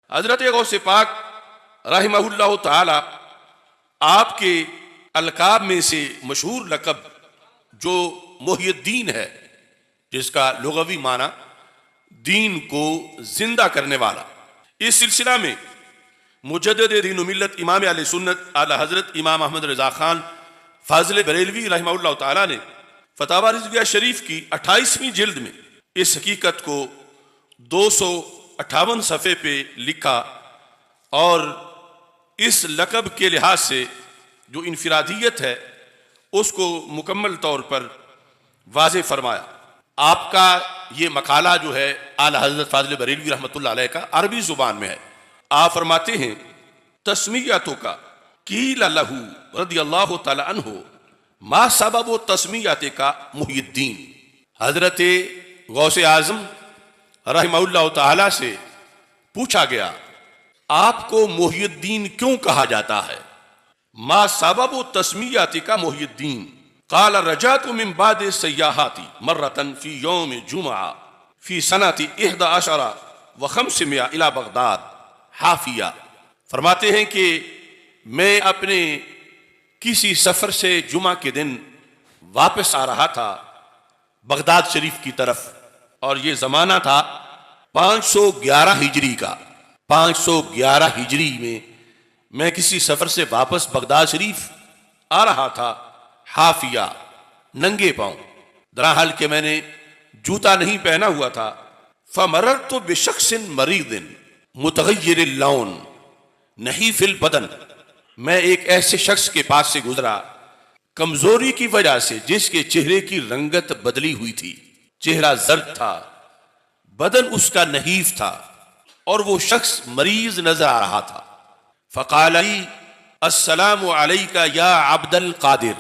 हजरत गौसे पाक रहमहुल्लाह ताला आपके अलकाब में से मशहूर लक़ब जो मुहिय्यद्दीन है, जिसका लुग़वी माना दीन को जिंदा करने वाला। इस सिलसिला में मुजद्दिद दीन व मिल्लत इमाम अहले सुन्नत आला हजरत इमाम अहमद रज़ा खान फाज़िल बरेलवी रहमहुल्लाह ताला ने फतावा रिज़विया शरीफ की 28वीं जिल्द में इस हकीकत को 258 सफ़े पे लिखा और इस लक़ब के लिहाज से जो इनफिरादियत है उसको मुकम्मल तौर पर वाज़े फरमाया। आपका ये मकाला जो है आला हज़रत फाज़िल बरेलवी रहमतुल्लाह अलैह का अरबी ज़ुबान में है। आप फरमाते हैं तस्मीयतों का कील लहू रदियल्लाहु तआला अन्हु मा सबब तस्मीयत का मुहिय्यद्दीन। हजरत गौसे आज़म रहमहुल्लाह ताला से पूछा गया आपको मुहिय्यद्दीन क्यों कहा जाता है? मा सबब तस्मीयत का मुहिय्यद्दीन क़ाल रजातु मिन बाद सय्याहाती मर्रतन फी यौम जुमा फी सनती 11 व 500 इला बगदाद हाफिया। फरमाते हैं कि मैं अपने किसी सफर से जुमा के दिन वापस आ रहा था बगदाद शरीफ की तरफ, और ये जमाना था 511 हिजरी का। 511 हिजरी में मैं किसी सफर से वापस बगदाद शरीफ आ रहा था हाफिया, नंगे पांव, दरहाल के मैंने जूता नहीं पहना हुआ था। फमररतु बिशख्सिन मरीदिन मुतगय्यिरिल लौन नहीफिल बदन। मैं एक ऐसे शख्स के पास से गुजरा कमजोरी की वजह से, जिसके चेहरे की रंगत बदली हुई थी। चेहरा जर्द था, बदन उसका नहीफ था और वो शख्स मरीज नजर आ रहा था। फ़क़ाल अली अस्सलामु अलैका या अब्दल कादिर।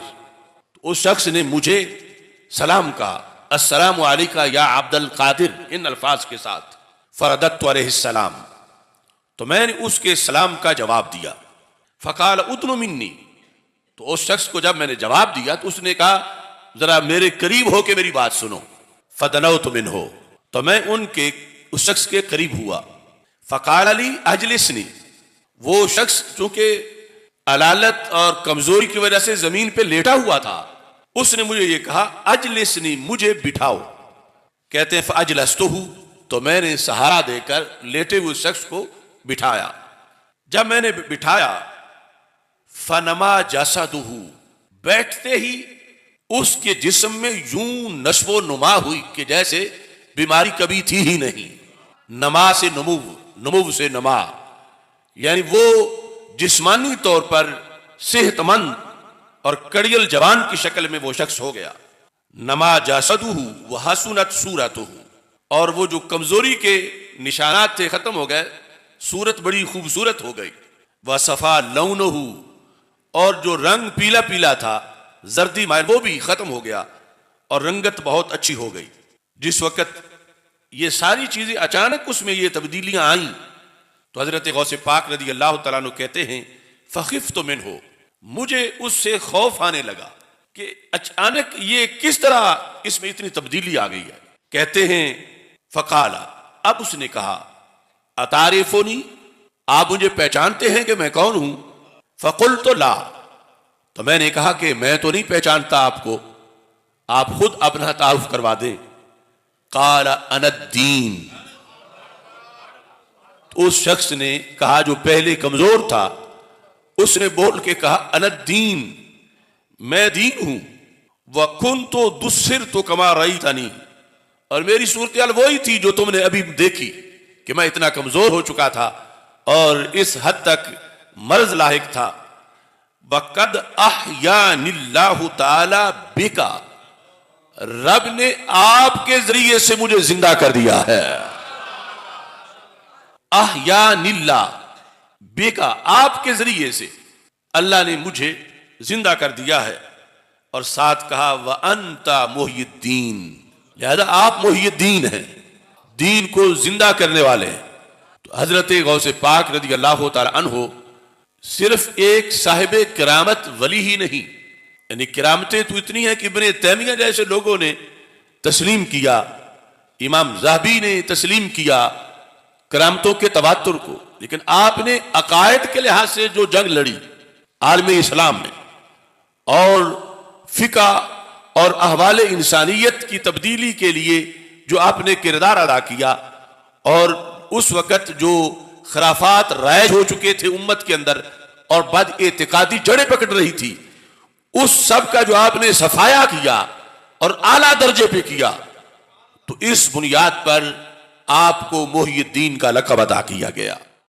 उस शख्स ने मुझे सलाम कहा, अस्सलामु अलैका या अब्दल कादिर, इन अल्फाज के साथ। फ़रदत्तु अलैहिस्सलाम, तो मैंने उसके सलाम का जवाब दिया। फ़क़ाल उदनु मिन्नी, तो उस शख्स को जब मैंने जवाब दिया तो उसने कहा जरा मेरे करीब हो के मेरी बात सुनो। फ़दनौतु मिन्हु, तो मैं उस शख्स के करीब हुआ। फ़क़ाल अली अजलिसनी, वो शख्स चूंकि अलालत और कमजोरी की वजह से जमीन पे लेटा हुआ था, उसने मुझे ये कहा अजलिसनी, मुझे बिठाओ। कहते हैं फ़अजलस्तुहु, तो मैंने सहारा देकर लेटे हुए शख्स को बिठाया। जब मैंने बिठाया फनमा जसदुहु, बैठते ही उसके जिस्म में यूं नश्वो नुमा हुई कि जैसे बीमारी कभी थी ही नहीं। नमा से नमुव, नमुव से नमा, यानी वो जिस्मानी तौर पर सेहतमंद और कड़ियल जवान की शक्ल में वो शख्स हो गया। नमा जसदुहु व हसुनत सूरतुहु, और वो जो कमजोरी के निशानात थे खत्म हो गए, सूरत बड़ी खूबसूरत हो गई। वह सफा लौनहु, और जो रंग पीला पीला था जर्दी माइल, वो भी खत्म हो गया और रंगत बहुत अच्छी हो गई। जिस वक्त ये सारी चीजें अचानक उसमें ये तब्दीलियां आई तो हजरत गौसे पाक रदी अल्लाह तआला अन्हु कहते हैं फ़ख़िफ़्तु मिन्हु, मुझे उससे खौफ आने लगा कि अचानक ये किस तरह इसमें इतनी तब्दीली आ गई है। कहते हैं फ़क़ाला, अब उसने कहा अतारिफ़ुनी, आप मुझे पहचानते हैं कि मैं कौन हूं? फ़क़ुल्तु ला, तो मैंने कहा कि मैं तो नहीं पहचानता आपको, आप खुद अपना तारुफ करवा दें। क़ाल अनद्दीन, तो उस शख्स ने कहा जो पहले कमजोर था, उसने बोल के कहा अनद्दीन, मैं दीन हूं। व कुन्तु दुस्सिरतु कमा रअयतनी, और मेरी सूरत वही थी जो तुमने अभी देखी कि मैं इतना कमजोर हो चुका था और इस हद तक मर्ज लाहिक था। वक़द अहयानिल्लाहु ताला बिका, रब ने आपके जरिए से मुझे जिंदा कर दिया है। अहयानिल्लाह बिका, आपके जरिए से अल्लाह ने मुझे जिंदा कर दिया है। और साथ कहा व अंता मुहिय्यद्दीन, लिहाजा आप मुहिय्यद्दीन हैं, दीन को जिंदा करने वाले हैं। तो हजरत गौसे पाक रज़ी अल्लाह तआला अन्हु सिर्फ एक साहिबे किरामत वली ही नहीं, यानी किरामतें तो इतनी हैं कि इब्ने तैमिया जैसे लोगों ने तस्लीम किया, इमाम ज़हाबी ने तस्लीम किया किरामतों के तवातुर को। लेकिन आपने अकायद के लिहाज से जो जंग लड़ी आलम इस्लाम में, और फिका और अहवाल इंसानियत की तब्दीली के लिए जो आपने किरदार अदा किया, और उस वक़्त जो खराफात राइज हो चुके थे उम्मत के अंदर और बद एतिकादी जड़ें पकड़ रही थी, उस सब का जो आपने सफाया किया और आला दर्जे पे किया, तो इस बुनियाद पर आपको मोहिउद्दीन का लक़ब अदा किया गया।